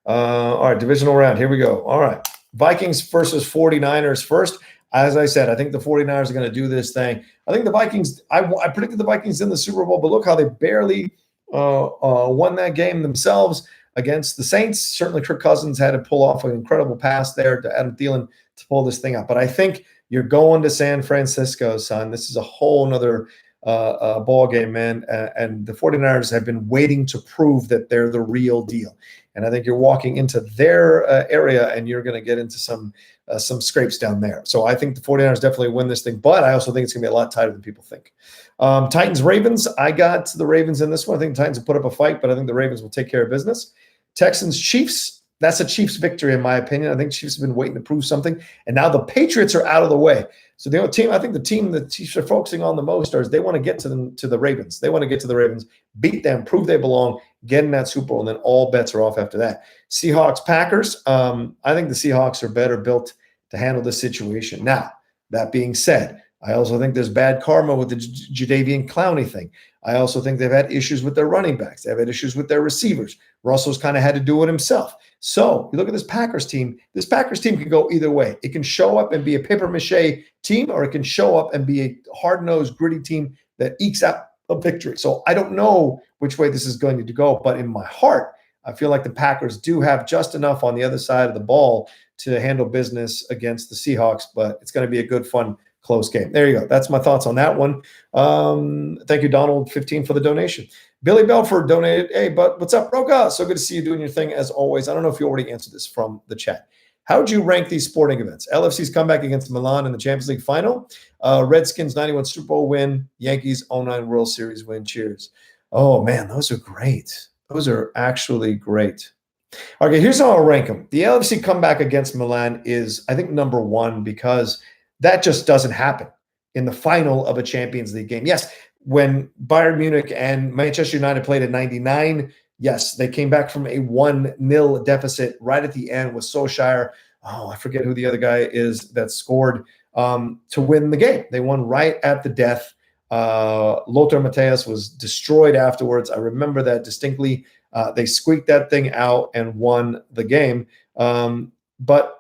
A: All right, divisional round. Here we go. All right. Vikings versus 49ers first. As I said, I think the 49ers are going to do this thing. I think the Vikings, I predicted the Vikings in the Super Bowl, but look how they barely won that game themselves. against the Saints. Certainly Kirk Cousins had to pull off an incredible pass there to Adam Thielen to pull this thing out. But I think you're going to San Francisco, son. This is a whole nother ball game, man. And the 49ers have been waiting to prove that they're the real deal. And I think you're walking into their area and you're going to get into some scrapes down there. So I think the 49ers definitely win this thing, but I also think it's going to be a lot tighter than people think. Titans-Ravens, I got the Ravens in this one. I think the Titans will put up a fight, but I think the Ravens will take care of business. Texans-Chiefs, that's a Chiefs victory in my opinion. I think Chiefs have been waiting to prove something, and now the Patriots are out of the way. So the team, I think the team the Chiefs are focusing on the most is they want to get to the Ravens. They want to get to the Ravens, beat them, prove they belong, get in that Super Bowl, and then all bets are off after that. Seahawks-Packers, I think the Seahawks are better built to handle this situation. Now, that being said, I also think there's bad karma with the Jadeveon Clowney thing. I also think they've had issues with their running backs. They've had issues with their receivers. Russell's kind of had to do it himself. So you look at this Packers team. This Packers team can go either way. It can show up and be a papier-mâché team, or it can show up and be a hard-nosed, gritty team that ekes out a victory. So I don't know which way this is going to go, but in my heart, I feel like the Packers do have just enough on the other side of the ball to handle business against the Seahawks, but it's going to be a good, fun, close game. There you go. That's my thoughts on that one. Thank you, Donald15, for the donation. Billy Belford donated. Hey, but what's up, Rocha? So good to see you doing your thing as always. I don't know if you already answered this from the chat. How would you rank these sporting events? LFC's comeback against Milan in the Champions League final. Redskins 91 Super Bowl win. Yankees 09 World Series win. Cheers. Oh, man, those are great. Those are actually great. Okay, here's how I'll rank them. The LFC comeback against Milan is, I think, number one because that just doesn't happen in the final of a Champions League game. Yes, when Bayern Munich and Manchester United played in 99, yes, they came back from a 1-0 deficit right at the end with Solskjaer. Oh, I forget who the other guy is that scored to win the game. They won right at the death. Lothar Matthäus was destroyed afterwards. I remember that distinctly. They squeaked that thing out and won the game. But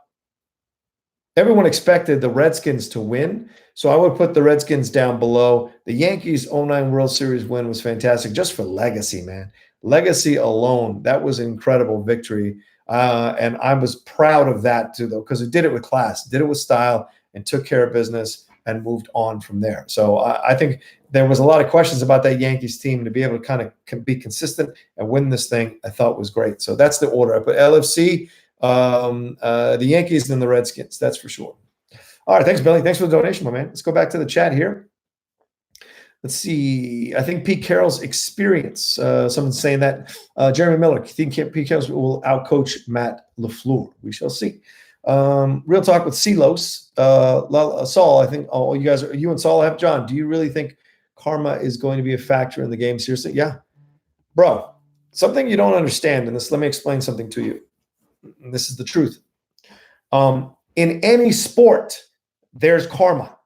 A: everyone expected the Redskins to win, so I would put the Redskins down below. The Yankees 09 World Series win was fantastic just for legacy, man. Legacy alone, that was an incredible victory. And I was proud of that too, though, because it did it with class, did it with style, and took care of business and moved on from there. So I think there was a lot of questions about that Yankees team. To be able to kind of be consistent and win this thing, I thought was great. So that's the order. I put LFC, the Yankees, and the Redskins. That's for sure. All right. Thanks, Billy. Thanks for the donation, my man. Let's go back to the chat here. Let's see. I think Pete Carroll's experience. Someone's saying that. Jeremy Miller, I think Pete Carroll will outcoach Matt LaFleur. We shall see. Real talk with Silos. Saul, I think you and Saul have John. Do you really think karma is going to be a factor in the game? Seriously? Yeah. Bro, something you don't understand in this. Let me explain something to you. And this is the truth. In any sport, there's karma.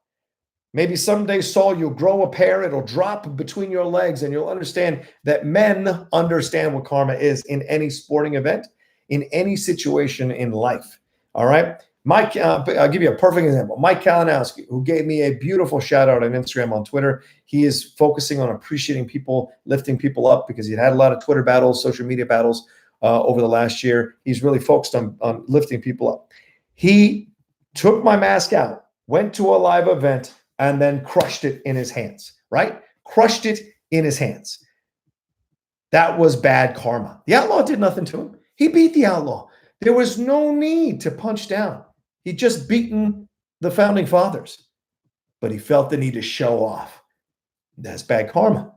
A: Maybe someday, Saul, you'll grow a pair, it'll drop between your legs, and you'll understand that men understand what karma is in any sporting event, in any situation in life. All right? Mike, I'll give you a perfect example. Mike Kalinowski, who gave me a beautiful shout out on Instagram, on Twitter. He is focusing on appreciating people, lifting people up, because he had a lot of Twitter battles, social media battles over the last year. He's really focused on lifting people up. He took my mask out, went to a live event, and then crushed it in his hands, right? Crushed it in his hands. That was bad karma. The Outlaw did nothing to him. He beat the Outlaw. There was no need to punch down. He'd just beaten the founding fathers. But he felt the need to show off. That's bad karma.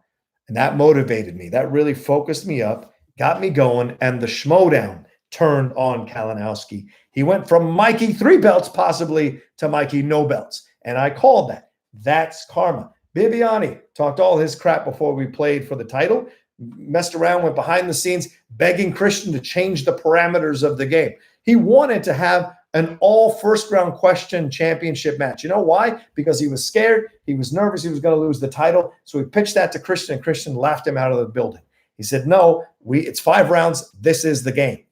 A: And that motivated me. That really focused me up, got me going, and the Schmoedown turned on Kalinowski. He went from Mikey 3 belts possibly to Mikey no belts. And I called that. That's karma. Bibiani talked all his crap before we played for the title, messed around, went behind the scenes, begging Christian to change the parameters of the game. He wanted to have an all first-round question championship match. You know why? Because he was scared. He was nervous. He was going to lose the title. So he pitched that to Christian, and Christian laughed him out of the building. He said, no, it's 5 rounds. This is the game.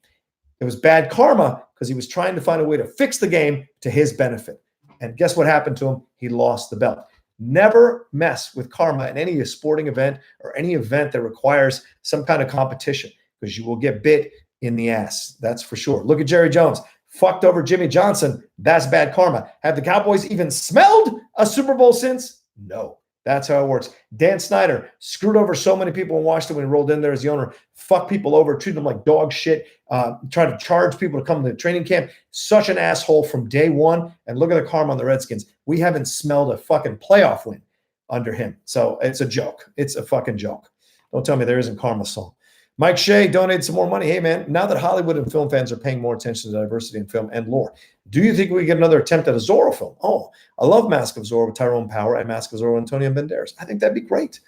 A: It was bad karma because he was trying to find a way to fix the game to his benefit. And guess what happened to him? He lost the belt. Never mess with karma in any sporting event or any event that requires some kind of competition, because you will get bit, in the ass. That's for sure. Look at Jerry Jones. Fucked over Jimmy Johnson. That's bad karma. Have the Cowboys even smelled a Super Bowl since? No. That's how it works. Dan Snyder screwed over so many people in Washington when he rolled in there as the owner. Fuck people over, treat them like dog shit, try to charge people to come to the training camp. Such an asshole from day one. And look at the karma on the Redskins. We haven't smelled a fucking playoff win under him. So it's a joke. It's a fucking joke. Don't tell me there isn't karma song. Mike Shea donated some more money. Hey, man, now that Hollywood and film fans are paying more attention to diversity in film and lore, do you think we get another attempt at a Zorro film? Oh, I love Mask of Zorro with Tyrone Power and Mask of Zorro and Antonio Banderas. I think that'd be great.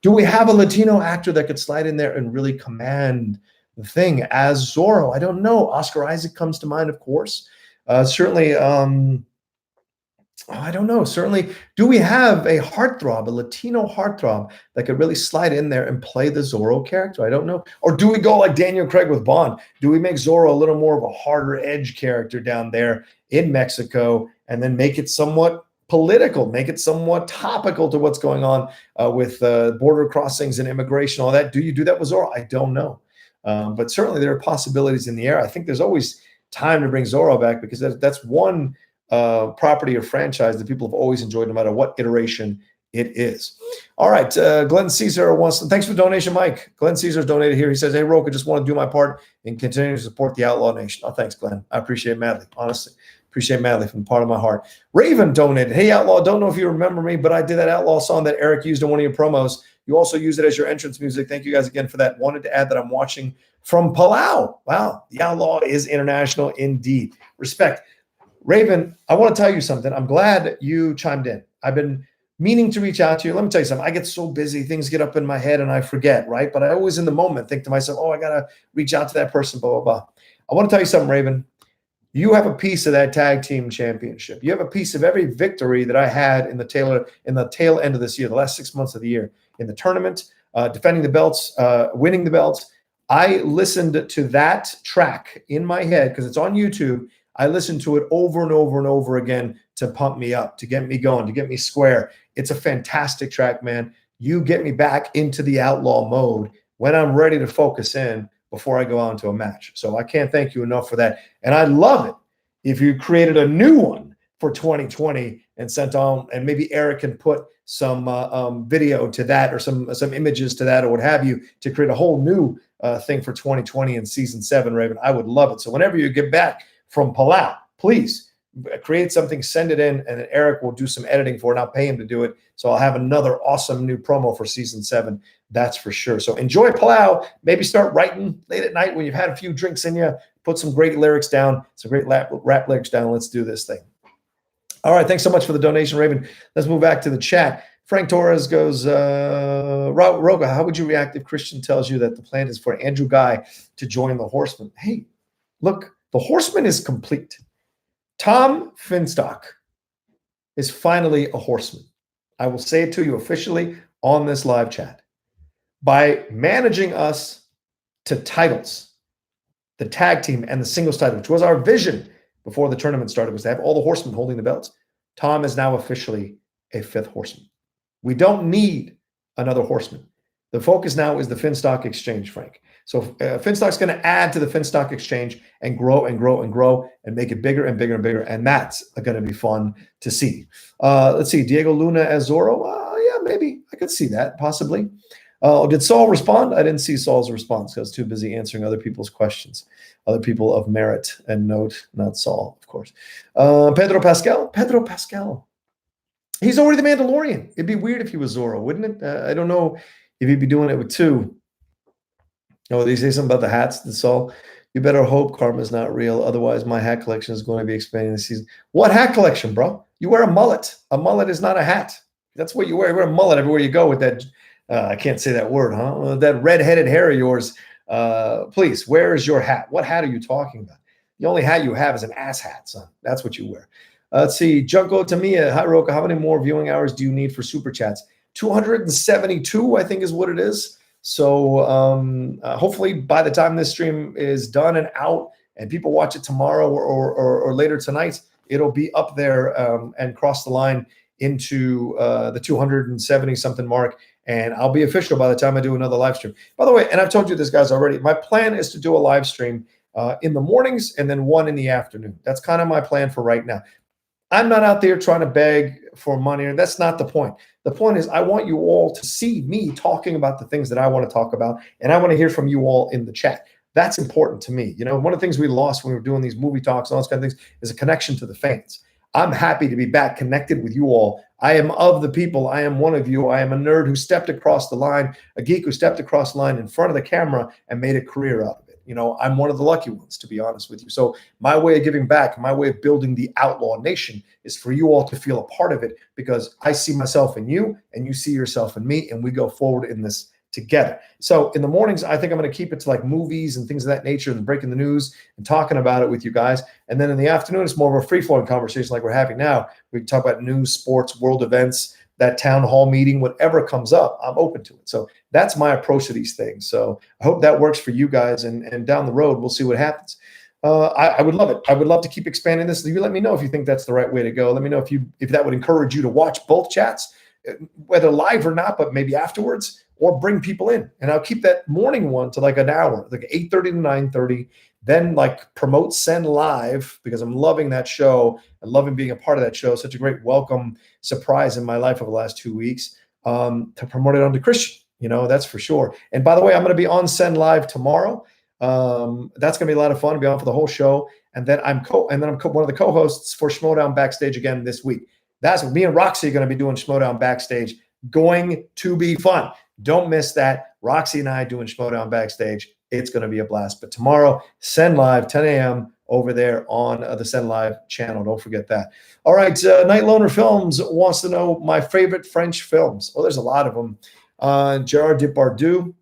A: Do we have a Latino actor that could slide in there and really command the thing as Zorro? I don't know. Oscar Isaac comes to mind, of course. Certainly, I don't know. Certainly, do we have a heartthrob, a Latino heartthrob that could really slide in there and play the Zorro character? I don't know. Or do we go like Daniel Craig with Bond? Do we make Zorro a little more of a harder edge character down there in Mexico and then make it somewhat political, make it somewhat topical to what's going on with border crossings and immigration, all that? Do you do that with Zorro? I don't know. But certainly there are possibilities in the air. I think there's always time to bring Zorro back because that's one property or franchise that people have always enjoyed no matter what iteration it is. All right. Glenn Caesar wants to, thanks for the donation, Mike. Glenn Caesar's donated here. He says, hey, Rocha, just want to do my part in continuing to support the Outlaw Nation. Oh, thanks, Glenn. I appreciate it madly. Honestly, appreciate it madly from the part of my heart. Raven donated. Hey, Outlaw, don't know if you remember me, but I did that Outlaw song that Eric used in one of your promos. You also used it as your entrance music. Thank you guys again for that. Wanted to add that I'm watching from Palau. Wow. The Outlaw is international indeed. Respect. Raven, I want to tell you something. I'm glad you chimed in. I've been meaning to reach out to you. Let me tell you something. I get so busy. Things get up in my head and I forget, right? But I always in the moment think to myself, oh, I got to reach out to that person, blah, blah, blah. I want to tell you something, Raven. You have a piece of that tag team championship. You have a piece of every victory that I had in the tail end of this year, the last 6 months of the year, in the tournament, defending the belts, winning the belts. I listened to that track in my head because it's on YouTube. I listened to it over and over and over again to pump me up, to get me going, to get me square. It's a fantastic track, man. You get me back into the outlaw mode when I'm ready to focus in before I go on to a match. So I can't thank you enough for that. And I'd love it if you created a new one for 2020 and sent on, and maybe Eric can put some video to that or some images to that or what have you to create a whole new thing for 2020 in season 7, Raven. I would love it. So whenever you get back from Palau, please create something, send it in, and Eric will do some editing for it. I'll pay him to do it. So I'll have another awesome new promo for season 7. That's for sure. So enjoy Palau. Maybe start writing late at night when you've had a few drinks in you. Put some great lyrics down, some great rap lyrics down. Let's do this thing. All right. Thanks so much for the donation, Raven. Let's move back to the chat. Frank Torres goes, Rocha, how would you react if Christian tells you that the plan is for Andrew Guy to join the Horsemen? Hey, look, the Horseman is complete. Tom Finstock is finally a Horseman. I will say it to you officially on this live chat. By managing us to titles, the tag team and the singles title, which was our vision before the tournament started, was to have all the Horsemen holding the belts. Tom is now officially a 5th Horseman. We don't need another Horseman. The focus now is the Finstock Exchange, Frank. So Finstock's going to add to the Finstock Exchange and grow and grow and grow and make it bigger and bigger and bigger. And that's going to be fun to see. Let's see. Diego Luna as Zorro. Yeah, maybe. I could see that, possibly. Did Saul respond? I didn't see Saul's response because I was too busy answering other people's questions. Other people of merit and note, not Saul, of course. Pedro Pascal. Pedro Pascal. He's already the Mandalorian. It'd be weird if he was Zorro, wouldn't it? I don't know if he'd be doing it with 2. Oh, they say something about the hats. That's all. You better hope karma's not real. Otherwise, my hat collection is going to be expanding this season. What hat collection, bro? You wear a mullet. A mullet is not a hat. That's what you wear. You wear a mullet everywhere you go with that. I can't say that word, huh? That red-headed hair of yours. Please, where is your hat? What hat are you talking about? The only hat you have is an ass hat, son. That's what you wear. Let's see. Junko Tamiya. Hi, Rocha. How many more viewing hours do you need for Super Chats? 272, I think is what it is. So hopefully by the time this stream is done and out and people watch it tomorrow or later tonight, it'll be up there and cross the line into the 270 something mark. and I'll be official by the time I do another live stream. By the way, and I've told you this, guys, already, my plan is to do a live stream in the mornings and then one in the afternoon. That's kind of my plan for right now. I'm not out there trying to beg for money, and that's not the point. The point is I want you all to see me talking about the things that I want to talk about, and I want to hear from you all in the chat. That's important to me. You know, one of the things we lost when we were doing these movie talks and all those kind of things is a connection to the fans. I'm happy to be back connected with you all. I am of the people. I am one of you. I am a nerd who stepped across the line, a geek who stepped across the line in front of the camera and made a career out of it. You know, I'm one of the lucky ones, to be honest with you. So my way of giving back, my way of building the Outlaw Nation is for you all to feel a part of it, because I see myself in you and you see yourself in me, and we go forward in this together. So in the mornings, I think I'm going to keep it to like movies and things of that nature and breaking the news and talking about it with you guys. And then in the afternoon, it's more of a free-flowing conversation like we're having now. We can talk about news, sports, world events, that town hall meeting, whatever comes up, I'm open to it. So that's my approach to these things. So I hope that works for you guys. And down the road, we'll see what happens. I would love it. I would love to keep expanding this. You let me know if you think that's the right way to go. Let me know if that would encourage you to watch both chats, whether live or not, but maybe afterwards, or bring people in. And I'll keep that morning one to like an hour, like 8:30 to 9:30. Then like promote Send Live, because I'm loving that show. I loving being a part of that show. Such a great welcome surprise in my life over the last 2 weeks, to promote it onto Christian. You know, that's for sure. And by the way, I'm going to be on Send Live tomorrow. That's going to be a lot of fun to be on for the whole show. And then I'm one of the co-hosts for Schmoedown Backstage again this week. That's what me and Roxy are going to be doing. Schmoedown Backstage, going to be fun. Don't miss that. Roxy and I doing Schmoedown Backstage. It's going to be a blast. But tomorrow, Send Live, 10 a.m. over there on the Send Live channel. Don't forget that. All right. Night Loner Films wants to know my favorite French films. Well, there's a lot of them. Gerard Depardieu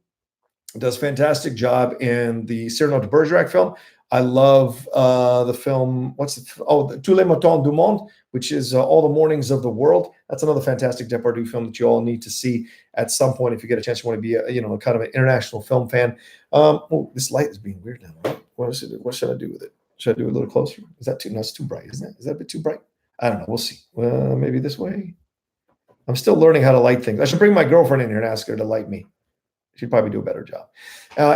A: does a fantastic job in the Cyrano de Bergerac film. I love the film, Tous les Mutants du Monde, which is All the Mornings of the World. That's another fantastic Depardieu film that you all need to see at some point if you get a chance. You want to be a kind of an international film fan. This light is being weird now. Right? What should I do with it? Should I do it a little closer? Is that too? No, it's too bright, isn't it? Is that a bit too bright? I don't know. We'll see. Maybe this way. I'm still learning how to light things. I should bring my girlfriend in here and ask her to light me. She'd probably do a better job.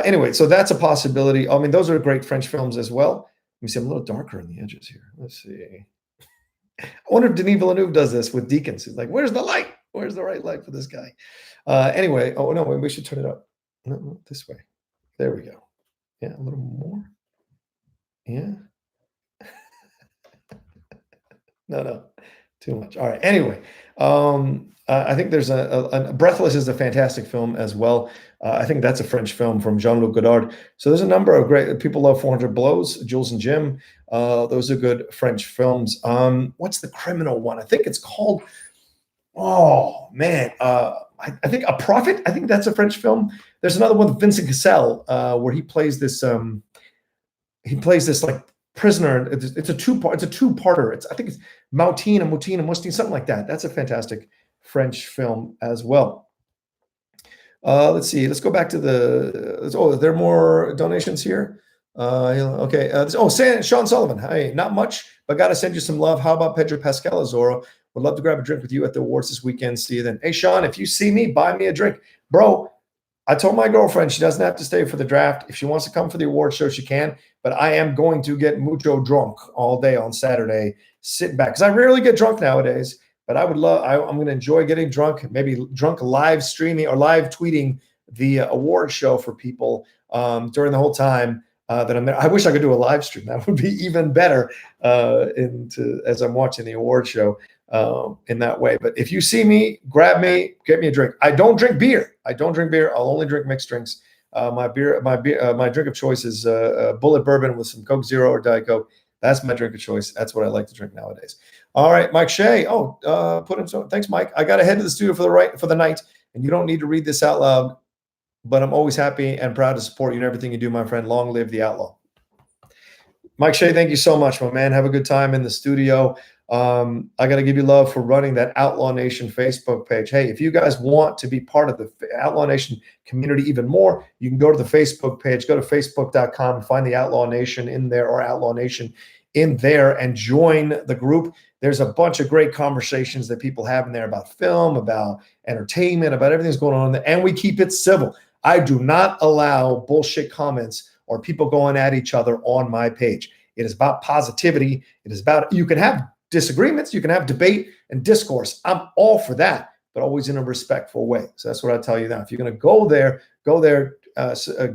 A: Anyway, so that's a possibility. I mean, those are great French films as well. Let me see. I'm a little darker on the edges here. Let's see. I wonder if Denis Villeneuve does this with Deacons. He's like, where's the light? Where's the right light for this guy? Anyway, oh, no, we should turn it up. No, this way. There we go. Yeah, a little more. Yeah. No, too much. All right. Anyway, I think there's a Breathless is a fantastic film as well. I think that's a French film from Jean-Luc Godard. So there's a number of great people. Love 400 Blows, Jules and Jim. Those are good French films. What's the criminal one? I think it's called, oh man, I think A Prophet. I think that's a French film. There's another one with Vincent Cassel where he plays this like prisoner. It's a two-parter. I think it's Moutine and Moustine, something like that. That's a fantastic French film as well. Let's see. Let's go back to are there more donations here? Okay. Sean Sullivan. Hey, not much, but got to send you some love. How about Pedro Pascal, Zorro? Would love to grab a drink with you at the awards this weekend. See you then. Hey, Sean, if you see me, buy me a drink. Bro, I told my girlfriend she doesn't have to stay for the draft. If she wants to come for the award show, she can. But I am going to get mucho drunk all day on Saturday, sitting back. Because I rarely get drunk nowadays. But I'm going to enjoy getting drunk, maybe drunk live streaming or live tweeting the award show for people during the whole time that I'm there. I wish I could do a live stream. That would be even better as I'm watching the award show in that way. But if you see me, grab me, get me a drink. I don't drink beer. I'll only drink mixed drinks. My drink of choice is Bullet Bourbon with some Coke Zero or Diet Coke. That's my drink of choice. That's what I like to drink nowadays. All right, Mike Shea. Thanks, Mike. I got to head to the studio for the night, and you don't need to read this out loud, but I'm always happy and proud to support you in everything you do, my friend. Long live the Outlaw. Mike Shea, thank you so much, my man. Have a good time in the studio. I got to give you love for running that Outlaw Nation Facebook page. Hey, if you guys want to be part of the Outlaw Nation community even more, you can go to the Facebook page, go to facebook.com and find the Outlaw Nation in there, or Outlaw Nation in there and join the group. There's a bunch of great conversations that people have in there about film, about entertainment, about everything that's going on there, and we keep it civil. I do not allow bullshit comments or people going at each other on my page. It is about positivity. It is about, you can have disagreements, you can have debate and discourse. I'm all for that, but always in a respectful way. So that's what I tell you now. If you're going to go there,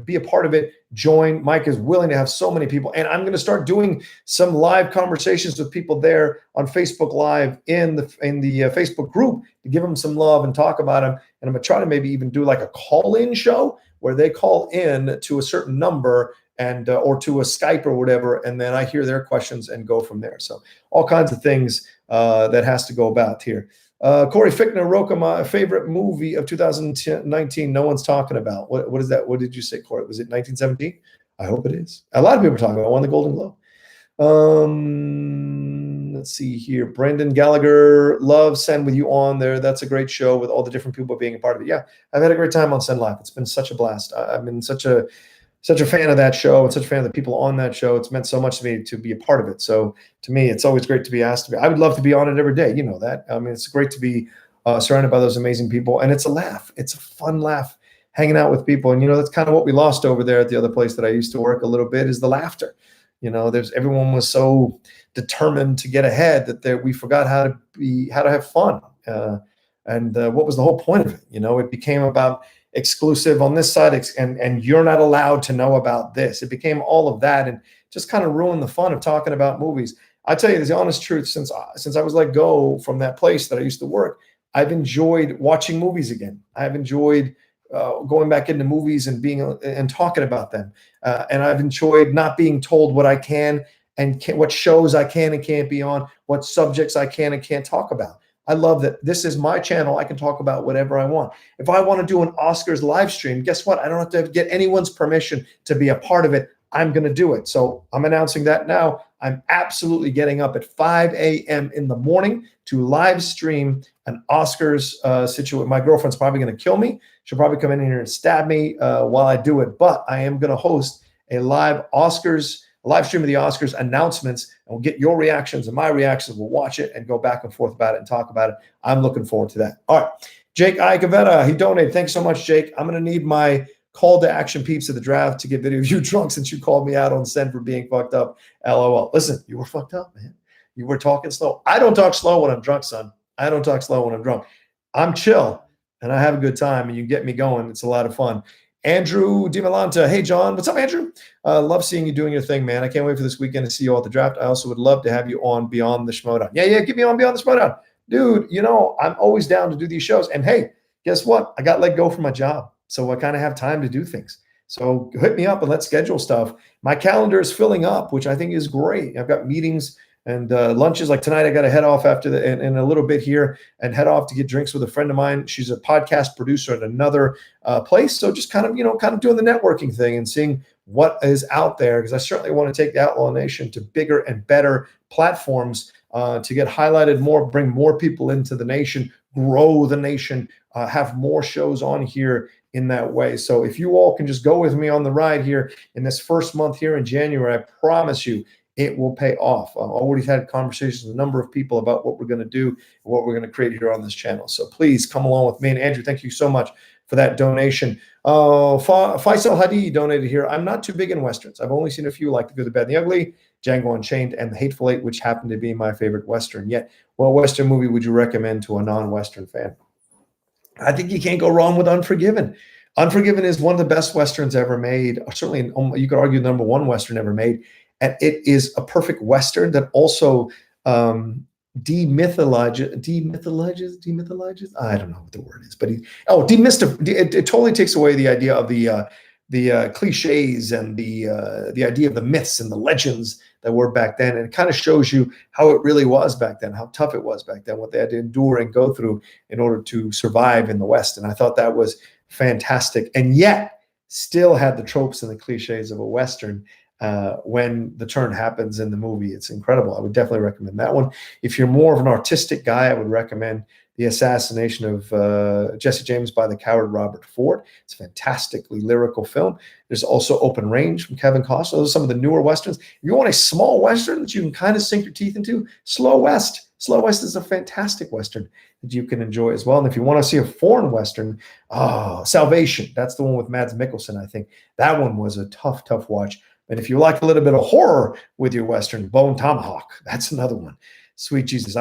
A: be a part of it, join. Mike is willing to have so many people, and I'm going to start doing some live conversations with people there on Facebook Live in the Facebook group to give them some love and talk about them. And I'm going to try to maybe even do like a call-in show where they call in to a certain number and or to a Skype or whatever, and then I hear their questions and go from there. So all kinds of things that has to go about here. Corey Fickner, Rocha, my favorite movie of 2019. No one's talking about. What is that? What did you say, Corey? Was it 1917? I hope it is. A lot of people are talking about it. Won the Golden Globe. Let's see here. Brendan Gallagher, love Send with you on there. That's a great show with all the different people being a part of it. Yeah, I've had a great time on Send Live. It's been such a blast. I've been such a fan of that show and such a fan of the people on that show. It's meant so much to me to be a part of it. So to me, it's always great to be asked to be. I would love to be on it every day. You know that. I mean, it's great to be surrounded by those amazing people. And it's a laugh. It's a fun laugh hanging out with people. And, you know, that's kind of what we lost over there at the other place that I used to work a little bit is the laughter. You know, everyone was so determined to get ahead that we forgot how to have fun. And what was the whole point of it? You know, it became about exclusive on this side and you're not allowed to know about this. It became all of that and just kind of ruined the fun of talking about movies. I tell you the honest truth, since I was let go from that place that I used to work, I've enjoyed watching movies again. I've enjoyed going back into movies and talking about them. And I've enjoyed not being told what I can and what shows I can and can't be on, what subjects I can and can't talk about. I love that this is my channel. I can talk about whatever I want. If I want to do an Oscars live stream, guess what? I don't have to get anyone's permission to be a part of it. I'm going to do it. So I'm announcing that now. I'm absolutely getting up at 5 a.m. in the morning to live stream an Oscars situation. My girlfriend's probably going to kill me. She'll probably come in here and stab me while I do it. But I am going to host a live stream of the Oscars announcements, and we'll get your reactions and my reactions. We'll watch it and go back and forth about it and talk about it. I'm looking forward to that. All right. Jake Icavetta, he donated. Thanks so much, Jake. I'm going to need my call to action peeps at the draft to get video of you drunk since you called me out on Send for being fucked up. LOL. Listen, you were fucked up, man. You were talking slow. I don't talk slow when I'm drunk, son. I don't talk slow when I'm drunk. I'm chill and I have a good time and you get me going. It's a lot of fun. Andrew DiMilanta. Hey, John. What's up, Andrew? Love seeing you doing your thing, man. I can't wait for this weekend to see you all at the draft. I also would love to have you on Beyond the Schmoedown. Yeah, get me on Beyond the Schmoedown. Dude, you know, I'm always down to do these shows. And hey, guess what? I got let go from my job. So I kind of have time to do things. So hit me up and let's schedule stuff. My calendar is filling up, which I think is great. I've got meetings and lunches. Like tonight, I got to head off in a little bit here and head off to get drinks with a friend of mine. She's a podcast producer at another place. So just kind of doing the networking thing and seeing what is out there, because I certainly want to take the Outlaw Nation to bigger and better platforms to get highlighted more, bring more people into the nation, grow the nation, have more shows on here in that way. So if you all can just go with me on the ride here in this first month here in January, I promise you it will pay off. I've already had conversations with a number of people about what we're going to do and what we're going to create here on this channel. So please come along with me. And Andrew, thank you so much for that donation. Faisal Hadi donated here. I'm not too big in Westerns. I've only seen a few like The Good, the Bad, and the Ugly, Django Unchained, and The Hateful Eight, which happened to be my favorite Western yet. What Western movie would you recommend to a non-Western fan? I think you can't go wrong with Unforgiven. Unforgiven is one of the best Westerns ever made. Certainly, you could argue number one Western ever made. And it is a perfect Western that also demythologizes. I don't know what the word is, but it totally takes away the idea of the cliches and the idea of the myths and the legends that were back then. And it kind of shows you how it really was back then, how tough it was back then, what they had to endure and go through in order to survive in the West. And I thought that was fantastic, and yet still had the tropes and the cliches of a Western when the turn happens in the movie. It's incredible. I would definitely recommend that one. If you're more of an artistic guy, I would recommend The Assassination of Jesse James by the Coward Robert Ford. It's a fantastically lyrical film. There's also Open Range from Kevin Costner. Those are some of the newer Westerns. If you want a small Western that you can kind of sink your teeth into, Slow West. Slow West is a fantastic Western that you can enjoy as well. And if you want to see a foreign Western, Salvation. That's the one with Mads Mikkelsen, I think. That one was a tough, tough watch. And if you like a little bit of horror with your Western, Bone Tomahawk. That's another one. Sweet Jesus.